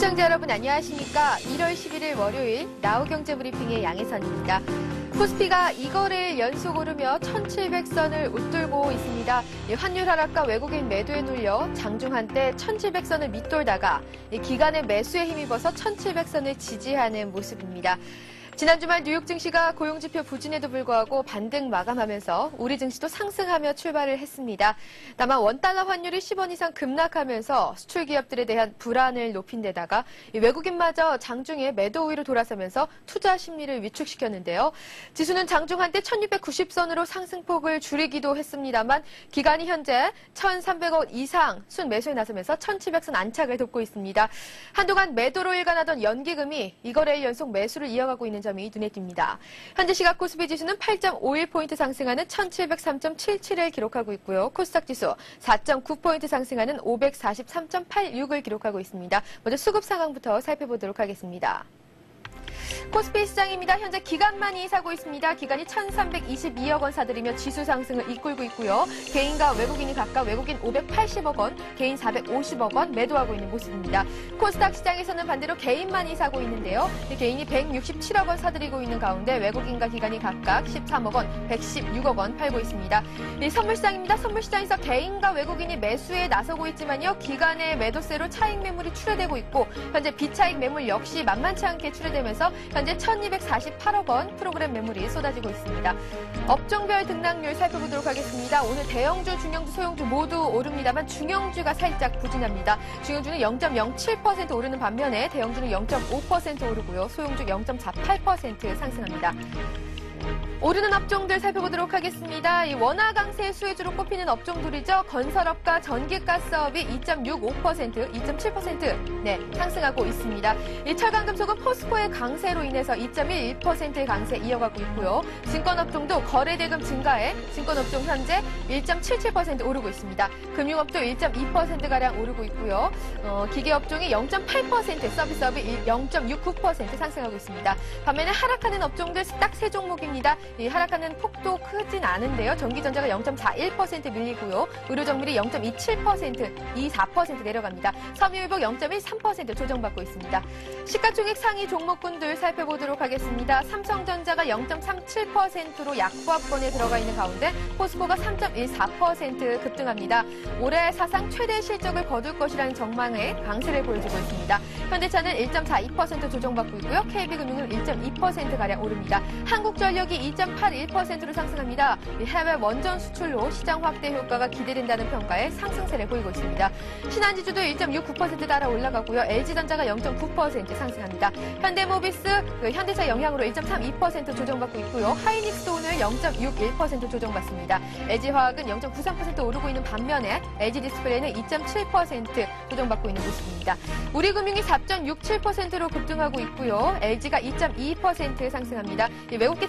시청자 여러분 안녕하십니까? 1월 11일 월요일 나우경제브리핑의 양혜선입니다. 코스피가 2거래일 연속 오르며 1700선을 웃돌고 있습니다. 환율 하락과 외국인 매도에 눌려 장중 한때 1700선을 밑돌다가 기관의 매수에 힘입어서 1700선을 지지하는 모습입니다. 지난 주말 뉴욕 증시가 고용지표 부진에도 불구하고 반등 마감하면서 우리 증시도 상승하며 출발을 했습니다. 다만 원달러 환율이 10원 이상 급락하면서 수출 기업들에 대한 불안을 높인 데다가 외국인마저 장중에 매도 우위로 돌아서면서 투자 심리를 위축시켰는데요. 지수는 장중 한때 1690선으로 상승폭을 줄이기도 했습니다만 기관이 현재 1300원 이상 순매수에 나서면서 1700선 안착을 돕고 있습니다. 한동안 매도로 일관하던 연기금이 이거래일 연속 매수를 이어가고 있는 점이 눈에 띈니다. 현재 시각 코스피 지수는 8.51포인트 상승하는 1703.77을 기록하고 있고요. 코스닥 지수 4.9포인트 상승하는 543.86을 기록하고 있습니다. 먼저 수급 상황부터 살펴보도록 하겠습니다. 코스피 시장입니다. 현재 기관만이 사고 있습니다. 기관이 1322억 원 사들이며 지수 상승을 이끌고 있고요. 개인과 외국인이 각각 외국인 580억 원, 개인 450억 원 매도하고 있는 모습입니다. 코스닥 시장에서는 반대로 개인만이 사고 있는데요. 개인이 167억 원 사들이고 있는 가운데 외국인과 기관이 각각 13억 원, 116억 원 팔고 있습니다. 선물시장입니다. 선물시장에서 개인과 외국인이 매수에 나서고 있지만요. 기관의 매도세로 차익 매물이 출회되고 있고 현재 비차익 매물 역시 만만치 않게 출회되면서 현재 1248억 원 프로그램 매물이 쏟아지고 있습니다. 업종별 등락률 살펴보도록 하겠습니다. 오늘 대형주, 중형주, 소형주 모두 오릅니다만 중형주가 살짝 부진합니다. 중형주는 0.07% 오르는 반면에 대형주는 0.5% 오르고요. 소형주 0.48% 상승합니다. 오르는 업종들 살펴보도록 하겠습니다. 이 원화 강세 수혜주로 꼽히는 업종들이죠. 건설업과 전기가스업이 2.65%, 2.7% 상승하고 있습니다. 이 철강금속은 포스코의 강세로 인해서 2.11%의 강세 이어가고 있고요. 증권업종도 거래대금 증가에 증권업종 현재 1.77% 오르고 있습니다. 금융업도 1.2%가량 오르고 있고요. 기계업종이 0.8%, 서비스업이 0.69% 상승하고 있습니다. 반면에 하락하는 업종들 딱 세 종목입니다. 이 하락하는 폭도 크진 않은데요. 전기전자가 0.41% 밀리고요. 의료정밀이 0.27%, 24% 내려갑니다. 섬유유복 0.13% 조정받고 있습니다. 시가총액 상위 종목군들 살펴보도록 하겠습니다. 삼성전자가 0.37%로 약보합권에 들어가 있는 가운데 포스코가 3.14% 급등합니다. 올해 사상 최대 실적을 거둘 것이라는 전망에 강세를 보여주고 있습니다. 현대차는 1.42% 조정받고 있고요. KB금융은 1.2%가량 오릅니다. 한국전력이 2.81%로 상승합니다. 해외 원전 수출로 시장 확대 효과가 기대된다는 평가에 상승세를 보이고 있습니다. 신한지주도 1.69% 따라 올라가고요. LG전자가 0.9% 상승합니다. 현대모비스, 현대차 영향으로 1.32% 조정받고 있고요. 하이닉스도 오늘 0.61% 조정받습니다. LG화학은 0.93% 오르고 있는 반면에 LG디스플레이는 2.7% 조정받고 있는 모습입니다. 우리금융이 4.67%로 급등하고 있고요. LG가 2.2% 상승합니다. 외국계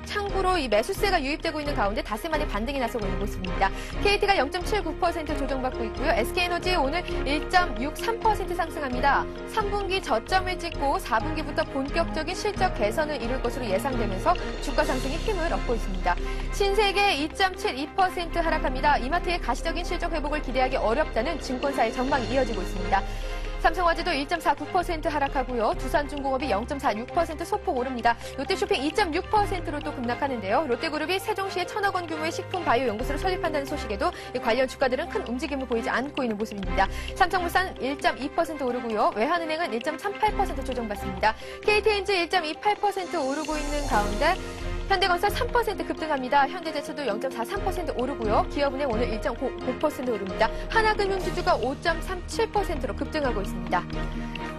창구로 이 매수세가 유입되고 있는 가운데 닷새만에 반등이 나서고 있는 모습입니다. KT가 0.79% 조정받고 있고요. SK에너지 오늘 1.63% 상승합니다. 3분기 저점을 찍고 4분기부터 본격적인 실적 개선을 이룰 것으로 예상되면서 주가 상승에 힘을 얻고 있습니다. 신세계 2.72% 하락합니다. 이마트의 가시적인 실적 회복을 기대하기 어렵다는 증권사의 전망이 이어지고 있습니다. 삼성화재도 1.49% 하락하고요. 두산중공업이 0.46% 소폭 오릅니다. 롯데쇼핑 2.6%로 또 급락하는데요. 롯데그룹이 세종시에 1,000억 원 규모의 식품 바이오 연구소를 설립한다는 소식에도 관련 주가들은 큰 움직임을 보이지 않고 있는 모습입니다. 삼성물산 1.2% 오르고요. 외환은행은 1.38% 조정받습니다. KTNG 1.28% 오르고 있는 가운데 현대건설 3% 급등합니다. 현대제철도 0.43% 오르고요. 기업은행 오늘 1.9% 오릅니다. 하나금융지주가 5.37%로 급등하고 있습니다.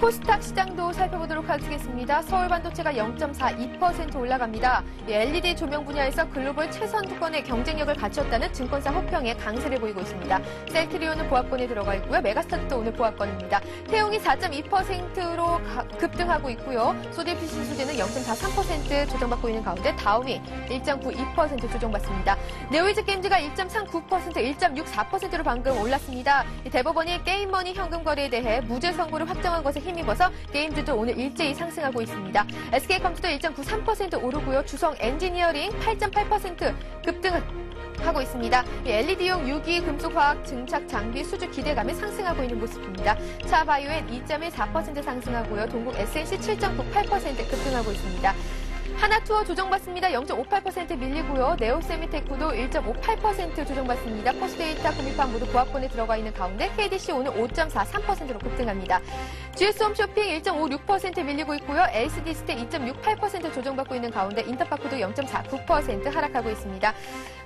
코스닥 시장도 살펴보도록 하겠습니다. 서울반도체가 0.42% 올라갑니다. LED 조명 분야에서 글로벌 최선두권의 경쟁력을 갖췄다는 증권사 호평에 강세를 보이고 있습니다. 셀트리온은 보합권에 들어가 있고요. 메가스타트도 오늘 보합권입니다. 태용이 4.2%로 급등하고 있고요. 소디피시 소재는 0.43% 조정받고 있는 가운데 다음이 1.92% 조정받습니다. 네오이즈게임즈가 1.39%, 1.64%로 방금 올랐습니다. 대법원이 게임머니 현금 거래에 대해 무죄 선고를 확정한 것에 힘입어서 게임주도 오늘 일제히 상승하고 있습니다. SK컴퓨터 1.93% 오르고요. 주성 엔지니어링 8.8% 급등 하고 있습니다. LED용 유기 금속화학 증착 장비 수주 기대감이 상승하고 있는 모습입니다. 차바이오엔 2.14% 상승하고요. 동국 SNC 7.98% 급등하고 있습니다. 하나투어 조정받습니다. 0.58% 밀리고요. 네오세미테크도 1.58% 조정받습니다. 퍼스트데이터, 구미판 모두 보합권에 들어가 있는 가운데 KDC 오늘 5.43%로 급등합니다. GS홈쇼핑 1.56% 밀리고 있고요. LCD스택 2.68% 조정받고 있는 가운데 인터파크도 0.49% 하락하고 있습니다.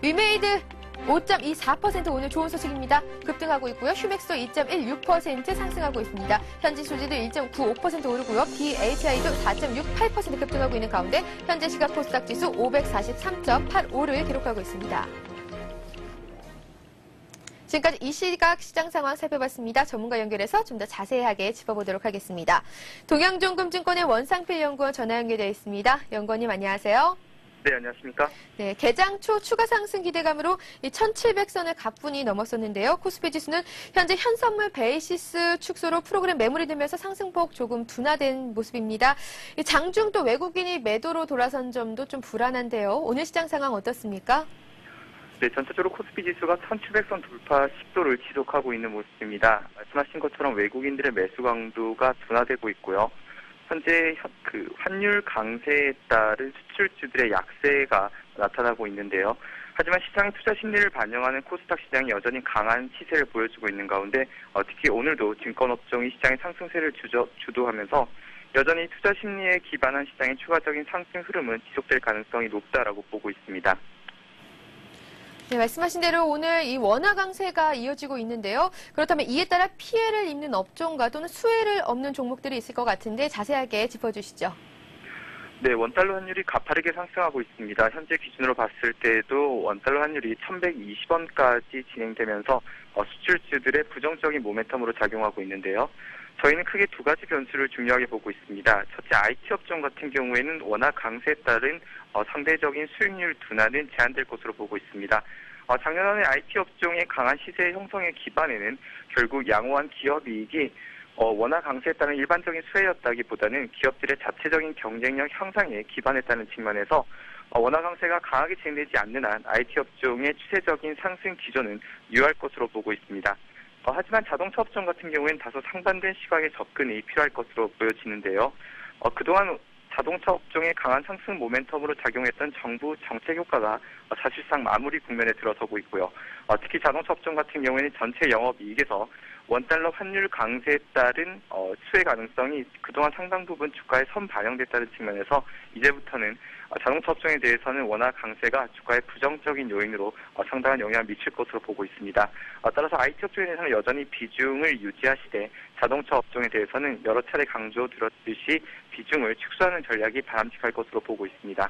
위메이드 5.24% 오늘 좋은 소식입니다. 급등하고 있고요. 휴맥스도 2.16% 상승하고 있습니다. 현지 소지도 1.95% 오르고요. BHI도 4.68% 급등하고 있는 가운데 현재 시각 코스닥 지수 543.85를 기록하고 있습니다. 지금까지 이 시각 시장 상황 살펴봤습니다. 전문가 연결해서 좀 더 자세하게 짚어보도록 하겠습니다. 동양종금증권의 원상필 연구원 전화 연결되어 있습니다. 연구원님 안녕하세요. 네, 안녕하십니까? 네, 개장 초 추가 상승 기대감으로 1,700선을 가뿐히 넘었었는데요. 코스피 지수는 현재 현선물 베이시스 축소로 프로그램 매물이 들면서 상승폭 조금 둔화된 모습입니다. 장중 또 외국인이 매도로 돌아선 점도 좀 불안한데요. 오늘 시장 상황 어떻습니까? 네, 전체적으로 코스피 지수가 1,700선 돌파 식도를 지속하고 있는 모습입니다. 말씀하신 것처럼 외국인들의 매수 강도가 둔화되고 있고요. 현재 환율 강세에 따른 수출주들의 약세가 나타나고 있는데요. 하지만 시장의 투자 심리를 반영하는 코스닥 시장이 여전히 강한 시세를 보여주고 있는 가운데 특히 오늘도 증권업종이 시장의 상승세를 주도하면서 여전히 투자 심리에 기반한 시장의 추가적인 상승 흐름은 지속될 가능성이 높다라고 보고 있습니다. 네, 말씀하신 대로 오늘 이 원화 강세가 이어지고 있는데요. 그렇다면 이에 따라 피해를 입는 업종과 또는 수혜를 얻는 종목들이 있을 것 같은데 자세하게 짚어주시죠. 네, 원달러 환율이 가파르게 상승하고 있습니다. 현재 기준으로 봤을 때도 원달러 환율이 1,120원까지 진행되면서 수출주들의 부정적인 모멘텀으로 작용하고 있는데요. 저희는 크게 두 가지 변수를 중요하게 보고 있습니다. 첫째, IT 업종 같은 경우에는 워낙 강세에 따른 상대적인 수익률 둔화는 제한될 것으로 보고 있습니다. 작년에 IT 업종의 강한 시세 형성의 기반에는 결국 양호한 기업 이익이 원화 강세에 따른 일반적인 수혜였다기보다는 기업들의 자체적인 경쟁력 향상에 기반했다는 측면에서 원화 강세가 강하게 진행되지 않는 한 IT 업종의 추세적인 상승 기조는 유효할 것으로 보고 있습니다. 하지만 자동차 업종 같은 경우에는 다소 상반된 시각의 접근이 필요할 것으로 보여지는데요. 그동안 자동차 업종의 강한 상승 모멘텀으로 작용했던 정부 정책 효과가 사실상 마무리 국면에 들어서고 있고요. 특히 자동차 업종 같은 경우에는 전체 영업이익에서 원달러 환율 강세에 따른 수혜 가능성이 그동안 상당 부분 주가에 선반영됐다는 측면에서 이제부터는 자동차 업종에 대해서는 워낙 강세가 주가에 부정적인 요인으로 상당한 영향을 미칠 것으로 보고 있습니다. 따라서 IT 업종에 대해서는 여전히 비중을 유지하시되 자동차 업종에 대해서는 여러 차례 강조드렸듯이 비중을 축소하는 전략이 바람직할 것으로 보고 있습니다.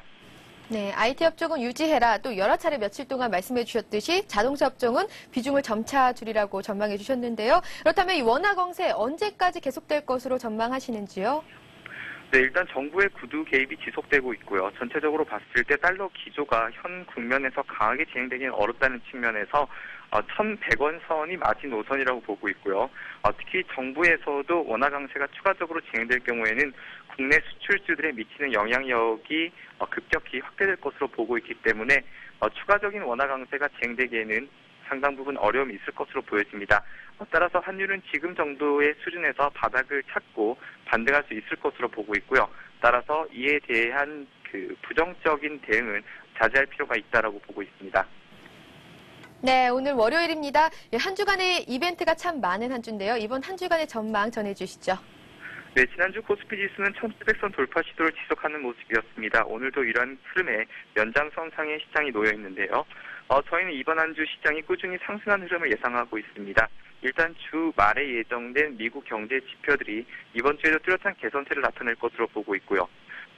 네, IT 업종은 유지해라. 또 여러 차례 며칠 동안 말씀해 주셨듯이 자동차 업종은 비중을 점차 줄이라고 전망해 주셨는데요. 그렇다면 이 원화 강세 언제까지 계속될 것으로 전망하시는지요? 네, 일단 정부의 구두 개입이 지속되고 있고요. 전체적으로 봤을 때 달러 기조가 현 국면에서 강하게 진행되기는 어렵다는 측면에서 1,100원 선이 마지노선이라고 보고 있고요. 특히 정부에서도 원화 강세가 추가적으로 진행될 경우에는 국내 수출주들에 미치는 영향력이 급격히 확대될 것으로 보고 있기 때문에 추가적인 원화 강세가 진행되기에는 상당 부분 어려움이 있을 것으로 보여집니다. 따라서 환율은 지금 정도의 수준에서 바닥을 찾고 반등할 수 있을 것으로 보고 있고요. 따라서 이에 대한 부정적인 대응은 자제할 필요가 있다라고 보고 있습니다. 네, 오늘 월요일입니다. 한 주간의 이벤트가 참 많은 한 주인데요. 이번 한 주간의 전망 전해주시죠. 네, 지난주 코스피 지수는 1,700선 돌파 시도를 지속하는 모습이었습니다. 오늘도 이러한 흐름에 연장선상의 시장이 놓여 있는데요. 저희는 이번 한 주 시장이 꾸준히 상승한 흐름을 예상하고 있습니다. 일단 주 말에 예정된 미국 경제 지표들이 이번 주에도 뚜렷한 개선세를 나타낼 것으로 보고 있고요.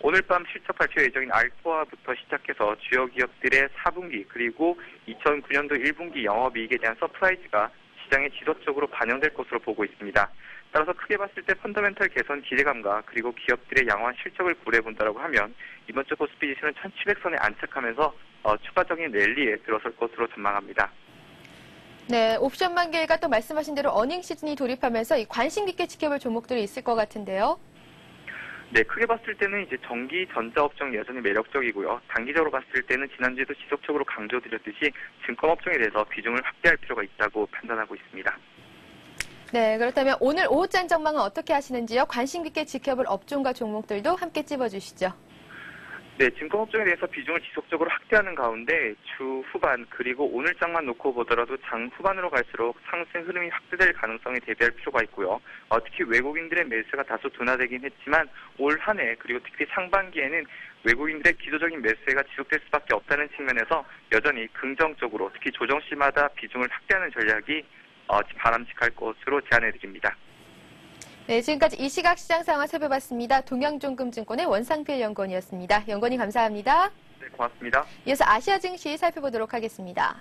오늘 밤 실적 발표 예정인 알코아부터 시작해서 주요 기업들의 4분기 그리고 2009년도 1분기 영업이익에 대한 서프라이즈가 시장에 지속적으로 반영될 것으로 보고 있습니다. 따라서 크게 봤을 때 펀더멘털 개선 기대감과 그리고 기업들의 양호한 실적을 고려해본다고 하면 이번 주 코스피 지수는 1,700선에 안착하면서 추가적인 랠리에 들어설 것으로 전망합니다. 네, 옵션 만기일과 또 말씀하신 대로 어닝 시즌이 돌입하면서 관심 깊게 지켜볼 종목들이 있을 것 같은데요. 네, 크게 봤을 때는 이제 전기, 전자업종이 여전히 매력적이고요. 단기적으로 봤을 때는 지난주에도 지속적으로 강조드렸듯이 증권업종에 대해서 비중을 확대할 필요가 있다고 판단하고 있습니다. 네, 그렇다면 오늘 오후장 전망은 어떻게 하시는지요? 관심 깊게 지켜볼 업종과 종목들도 함께 찝어주시죠. 네, 증권업종에 대해서 비중을 지속적으로 확대하는 가운데 주 후반 그리고 오늘 장만 놓고 보더라도 장 후반으로 갈수록 상승 흐름이 확대될 가능성에 대비할 필요가 있고요. 특히 외국인들의 매수가 다소 둔화되긴 했지만 올 한 해 그리고 특히 상반기에는 외국인들의 기조적인 매수가 지속될 수밖에 없다는 측면에서 여전히 긍정적으로 특히 조정 시마다 비중을 확대하는 전략이 바람직할 것으로 제안해드립니다. 네, 지금까지 이 시각 시장 상황 살펴봤습니다. 동양종금증권의 원상필 연구원이었습니다. 연구원님 감사합니다. 네, 고맙습니다. 이어서 아시아 증시 살펴보도록 하겠습니다.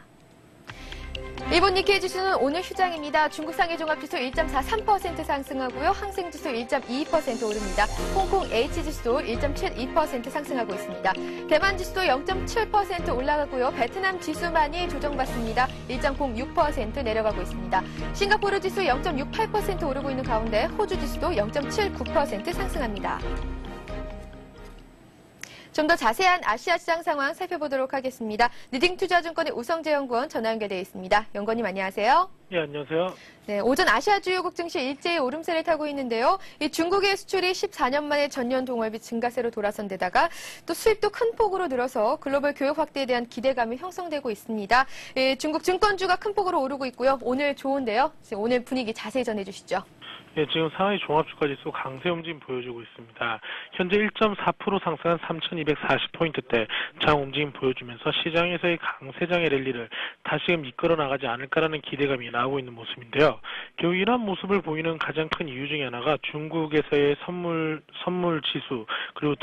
일본 니케이 지수는 오늘 휴장입니다. 중국 상해 종합지수 1.43% 상승하고요. 항생지수 1.22% 오릅니다. 홍콩 H지수도 1.72% 상승하고 있습니다. 대만 지수도 0.7% 올라가고요. 베트남 지수만이 조정받습니다. 1.06% 내려가고 있습니다. 싱가포르 지수 0.68% 오르고 있는 가운데 호주 지수도 0.79% 상승합니다. 좀 더 자세한 아시아 시장 상황 살펴보도록 하겠습니다. 리딩투자증권의 우성재 연구원 전화 연결되어 있습니다. 연구원님 안녕하세요. 네, 안녕하세요. 네, 오전 아시아 주요국 증시 일제히 오름세를 타고 있는데요. 이 중국의 수출이 14년 만에 전년 동월비 증가세로 돌아선 데다가 또 수입도 큰 폭으로 늘어서 글로벌 교역 확대에 대한 기대감이 형성되고 있습니다. 중국 증권주가 큰 폭으로 오르고 있고요. 오늘 좋은데요. 오늘 분위기 자세히 전해주시죠. 네, 지금 상하이 종합주가지수 강세 움직임 보여주고 있습니다. 현재 1.4% 상승한 3,240포인트대 장 움직임 보여주면서 시장에서의 강세장의 랠리를 다시금 이끌어 나가지 않을까라는 기대감이 나오고 있는 모습인데요. 결국 이러한 모습을 보이는 가장 큰 이유 중에 하나가 중국에서의 선물 지수 그리고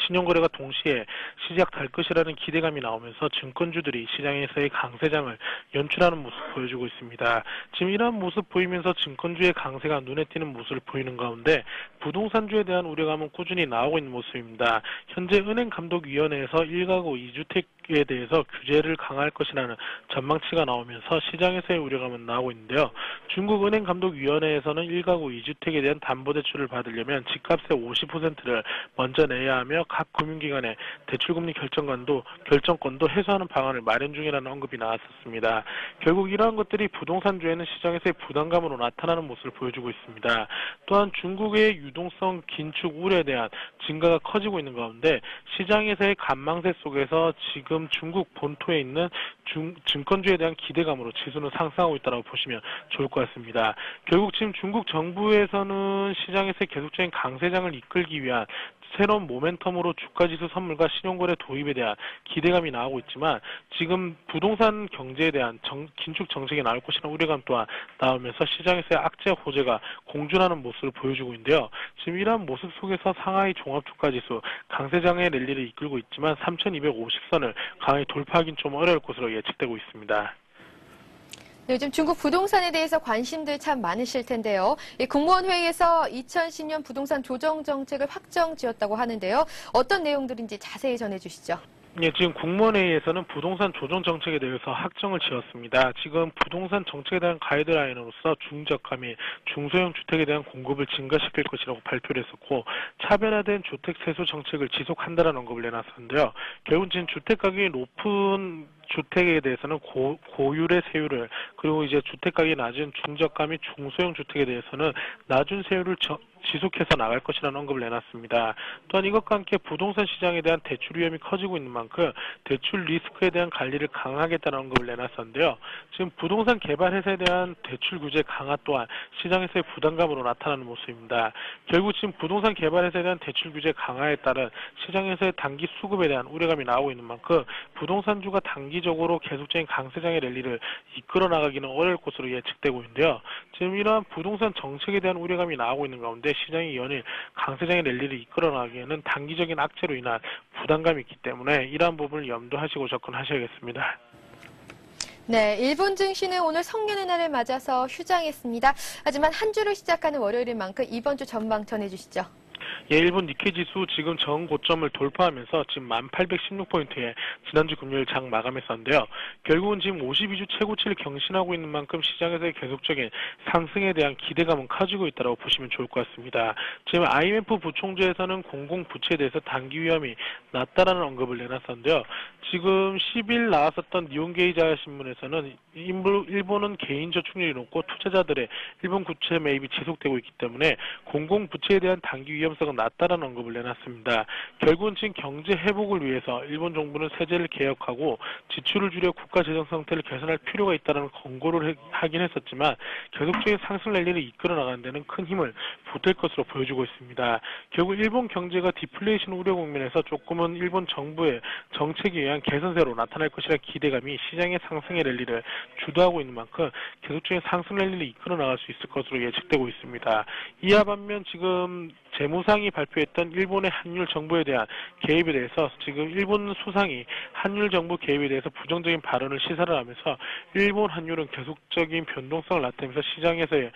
신용거래가 동시에 시작될 것이라는 기대감이 나오면서 증권주들이 시장에서의 강세장을 연출하는 모습 보여주고 있습니다. 지금 이러한 모습 보이면서 증권주의 강세가 눈에 띄는 모습을 보이는 가운데 부동산주에 대한 우려감은 꾸준히 나오고 있는 모습입니다. 현재 은행감독위원회에서 1가구 2주택에 대해서 규제를 강화할 것이라는 전망치가 나오면서 시장에서의 우려감은 나오고 있는데요. 중국 은행감독위원회에서는 1가구 2주택에 대한 담보대출을 받으려면 집값의 50%를 먼저 내야 하며 각 금융기관의 대출금리 결정권도 해소하는 방안을 마련 중이라는 언급이 나왔었습니다. 결국 이러한 것들이 부동산주에는 시장에서의 부담감으로 나타나는 모습을 보여주고 있습니다. 또한 중국의 유동성 긴축 우려에 대한 증가가 커지고 있는 가운데 시장에서의 관망세 속에서 지금 중국 본토에 있는 증권주에 대한 기대감으로 지수는 상승하고 있다고 보시면 좋을 것 같습니다. 결국 지금 중국 정부에서는 시장에서의 계속적인 강세장을 이끌기 위한 새로운 모멘텀으로 주가지수 선물과 신용거래 도입에 대한 기대감이 나오고 있지만 지금 부동산 경제에 대한 긴축 정책이 나올 것이라는 우려감 또한 나오면서 시장에서의 악재 호재가 공존하는 모습을 보여주고 있는데요. 지금 이러한 모습 속에서 상하이 종합주가지수 강세장의 랠리를 이끌고 있지만 3,250선을 강하게 돌파하기는 좀 어려울 것으로 예측되고 있습니다. 요즘 중국 부동산에 대해서 관심들 참 많으실 텐데요. 국무원 회의에서 2010년 부동산 조정 정책을 확정지었다고 하는데요. 어떤 내용들인지 자세히 전해주시죠. 예, 지금 국무원회의에서는 부동산 조정 정책에 대해서 확정을 지었습니다. 지금 부동산 정책에 대한 가이드라인으로서 중저가 및 중소형 주택에 대한 공급을 증가시킬 것이라고 발표를 했었고 차별화된 주택 세수 정책을 지속한다는 언급을 내놨었는데요. 결국 지금 주택 가격이 높은 주택에 대해서는 고율의 세율을 그리고 이제 주택 가격이 낮은 중저가 및 중소형 주택에 대해서는 낮은 세율을 지속해서 나갈 것이라는 언급을 내놨습니다. 또한 이것과 함께 부동산 시장에 대한 대출 위험이 커지고 있는 만큼 대출 리스크에 대한 관리를 강화하겠다는 언급을 내놨었는데요. 지금 부동산 개발 회사에 대한 대출 규제 강화 또한 시장에서의 부담감으로 나타나는 모습입니다. 결국 지금 부동산 개발 회사에 대한 대출 규제 강화에 따른 시장에서의 단기 수급에 대한 우려감이 나오고 있는 만큼 부동산주가 단기적으로 계속적인 강세장의 랠리를 이끌어 나가기는 어려울 것으로 예측되고 있는데요. 지금 이러한 부동산 정책에 대한 우려감이 나오고 있는 가운데 시장이 연일 강세장의 랠리를 이끌어 나가기에는 단기적인 악재로 인한 부담감이 있기 때문에 이러한 부분을 염두하시고 접근하셔야겠습니다. 네, 일본 증시는 오늘 성년의 날을 맞아서 휴장했습니다. 하지만 한 주를 시작하는 월요일인 만큼 이번 주 전망 전해주시죠. 예, 일본 니케이 지수 지금 전고점을 돌파하면서 지금 1816포인트에 지난주 금요일 장 마감했었는데요. 결국은 지금 52주 최고치를 경신하고 있는 만큼 시장에서의 계속적인 상승에 대한 기대감은 커지고 있다고 보시면 좋을 것 같습니다. 지금 IMF 부총재에서는 공공부채에 대해서 단기 위험이 낮다라는 언급을 내놨었는데요. 지금 10일 나왔었던 니혼게이자 신문에서는 일본은 개인 저축률이 높고 투자자들의 일본 부채 매입이 지속되고 있기 때문에 공공부채에 대한 단기 위험성은 낮다라는 언급을 내놨습니다. 결국은 지금 경제 회복을 위해서 일본 정부는 세제를 개혁하고 지출을 줄여 국가 재정 상태를 개선할 필요가 있다는 권고를 하긴 했었지만 계속적인 상승 랠리를 이끌어 나가는 데는 큰 힘을 보탤 것으로 보여주고 있습니다. 결국 일본 경제가 디플레이션 우려 국면에서 조금은 일본 정부의 정책에 의한 개선세로 나타날 것이라는 기대감이 시장의 상승의 랠리를 주도하고 있는 만큼 계속적인 상승 랠리를 이끌어 나갈 수 있을 것으로 예측되고 있습니다. 이와 반면 지금 재무상이 발표했던 일본의 환율 정보에 대한 개입에 대해서 지금 일본 수상이 환율 정보 개입에 대해서 부정적인 발언을 시사를 하면서 일본 환율은 계속적인 변동성을 나타내면서 시장에서의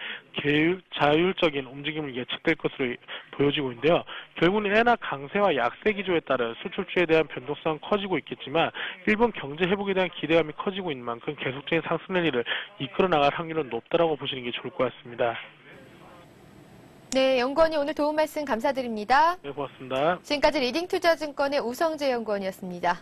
자율적인 움직임을 예측될 것으로 보여지고 있는데요. 결국은 엔화 강세와 약세 기조에 따른 수출주에 대한 변동성은 커지고 있겠지만 일본 경제 회복에 대한 기대감이 커지고 있는 만큼 계속적인 상승 랠리를 이끌어 나갈 확률은 높다라고 보시는 게 좋을 것 같습니다. 네, 연구원이 오늘 도움 말씀 감사드립니다. 네, 고맙습니다. 지금까지 리딩투자증권의 우성재 연구원이었습니다.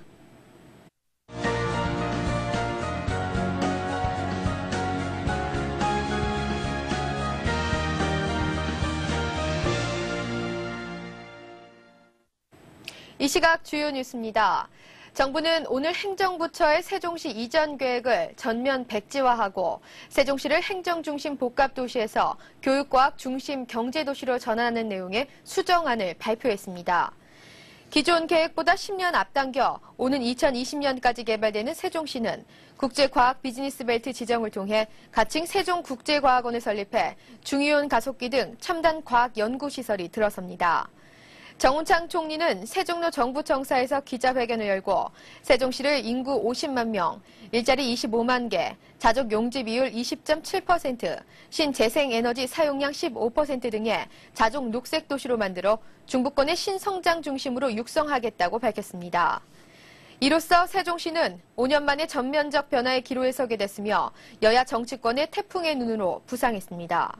이 시각 주요 뉴스입니다. 정부는 오늘 행정부처의 세종시 이전 계획을 전면 백지화하고 세종시를 행정중심 복합도시에서 교육과학 중심 경제도시로 전환하는 내용의 수정안을 발표했습니다. 기존 계획보다 10년 앞당겨 오는 2020년까지 개발되는 세종시는 국제과학 비즈니스벨트 지정을 통해 가칭 세종국제과학원을 설립해 중이온 가속기 등 첨단 과학 연구시설이 들어섭니다. 정운창 총리는 세종로 정부청사에서 기자회견을 열고 세종시를 인구 50만 명, 일자리 25만 개, 자족 용지 비율 20.7%, 신재생에너지 사용량 15% 등의 자족 녹색 도시로 만들어 중부권의 신성장 중심으로 육성하겠다고 밝혔습니다. 이로써 세종시는 5년 만에 전면적 변화의 기로에 서게 됐으며 여야 정치권의 태풍의 눈으로 부상했습니다.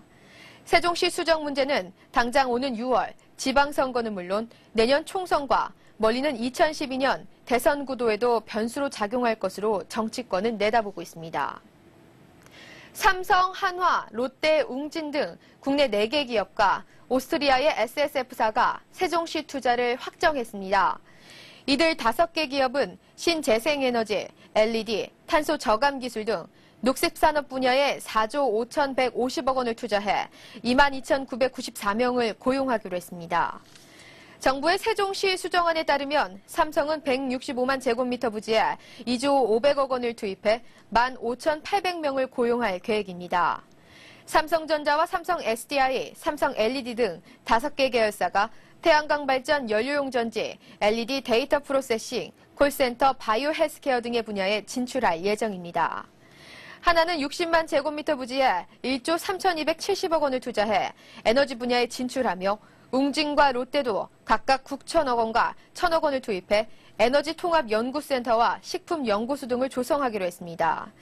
세종시 수정 문제는 당장 오는 6월 지방선거는 물론 내년 총선과 멀리는 2012년 대선 구도에도 변수로 작용할 것으로 정치권은 내다보고 있습니다. 삼성, 한화, 롯데, 웅진 등 국내 4개 기업과 오스트리아의 SSF사가 세종시 투자를 확정했습니다. 이들 5개 기업은 신재생에너지, LED, 탄소 저감 기술 등 녹색산업 분야에 4조 5,150억 원을 투자해 22,994명을 고용하기로 했습니다. 정부의 세종시 수정안에 따르면 삼성은 165만 제곱미터 부지에 2조 500억 원을 투입해 15,800명을 고용할 계획입니다. 삼성전자와 삼성 SDI, 삼성 LED 등 5개 계열사가 태양광 발전 연료용 전지, LED 데이터 프로세싱, 콜센터, 바이오 헬스케어 등의 분야에 진출할 예정입니다. 하나는 60만 제곱미터 부지에 1조 3,270억 원을 투자해 에너지 분야에 진출하며 웅진과 롯데도 각각 9천억 원과 1,000억 원을 투입해 에너지 통합 연구센터와 식품 연구소 등을 조성하기로 했습니다.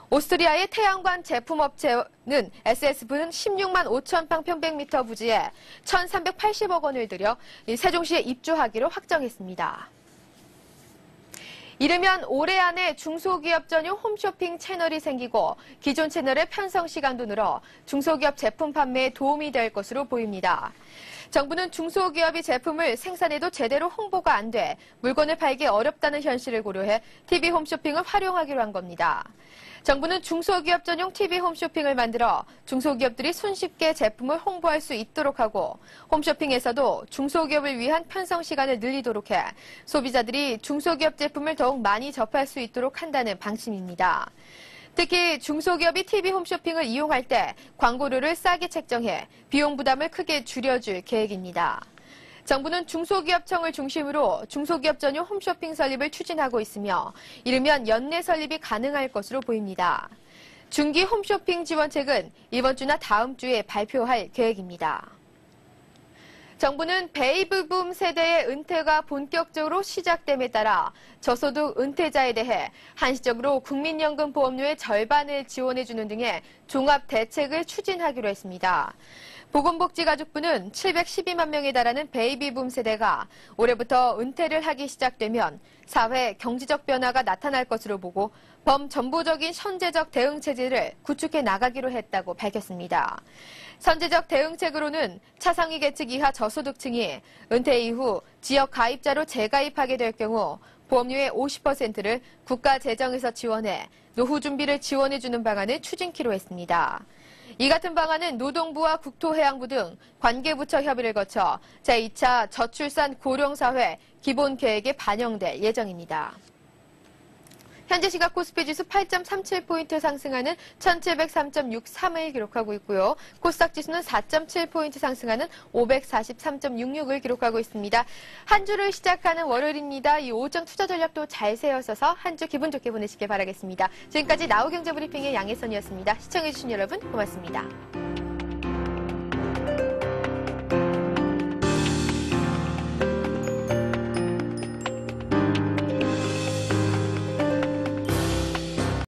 오스트리아의 태양광 제품업체는 SSV는 16만 5천 평방미터 부지에 1,380억 원을 들여 세종시에 입주하기로 확정했습니다. 이르면 올해 안에 중소기업 전용 홈쇼핑 채널이 생기고 기존 채널의 편성 시간도 늘어 중소기업 제품 판매에 도움이 될 것으로 보입니다. 정부는 중소기업이 제품을 생산해도 제대로 홍보가 안 돼 물건을 팔기 어렵다는 현실을 고려해 TV 홈쇼핑을 활용하기로 한 겁니다. 정부는 중소기업 전용 TV 홈쇼핑을 만들어 중소기업들이 손쉽게 제품을 홍보할 수 있도록 하고 홈쇼핑에서도 중소기업을 위한 편성 시간을 늘리도록 해 소비자들이 중소기업 제품을 더욱 많이 접할 수 있도록 한다는 방침입니다. 특히 중소기업이 TV 홈쇼핑을 이용할 때 광고료를 싸게 책정해 비용 부담을 크게 줄여줄 계획입니다. 정부는 중소기업청을 중심으로 중소기업 전용 홈쇼핑 설립을 추진하고 있으며 이르면 연내 설립이 가능할 것으로 보입니다. 중기 홈쇼핑 지원책은 이번 주나 다음 주에 발표할 계획입니다. 정부는 베이비붐 세대의 은퇴가 본격적으로 시작됨에 따라 저소득 은퇴자에 대해 한시적으로 국민연금 보험료의 절반을 지원해주는 등의 종합 대책을 추진하기로 했습니다. 보건복지가족부는 712만 명에 달하는 베이비붐 세대가 올해부터 은퇴를 하기 시작되면 사회 경제적 변화가 나타날 것으로 보고 범정부적인 선제적 대응 체제를 구축해 나가기로 했다고 밝혔습니다. 선제적 대응책으로는 차상위 계층 이하 저소득층이 은퇴 이후 지역 가입자로 재가입하게 될 경우 보험료의 50%를 국가 재정에서 지원해 노후 준비를 지원해주는 방안을 추진키로 했습니다. 이 같은 방안은 노동부와 국토해양부 등 관계부처 협의를 거쳐 제2차 저출산 고령사회 기본계획에 반영될 예정입니다. 현재 시각 코스피 지수 8.37포인트 상승하는 1703.63을 기록하고 있고요. 코스닥 지수는 4.7포인트 상승하는 543.66을 기록하고 있습니다. 한 주를 시작하는 월요일입니다. 이 오전 투자 전략도 잘 세워서서 한 주 기분 좋게 보내시길 바라겠습니다. 지금까지 나우경제브리핑의 양혜선이었습니다. 시청해주신 여러분 고맙습니다.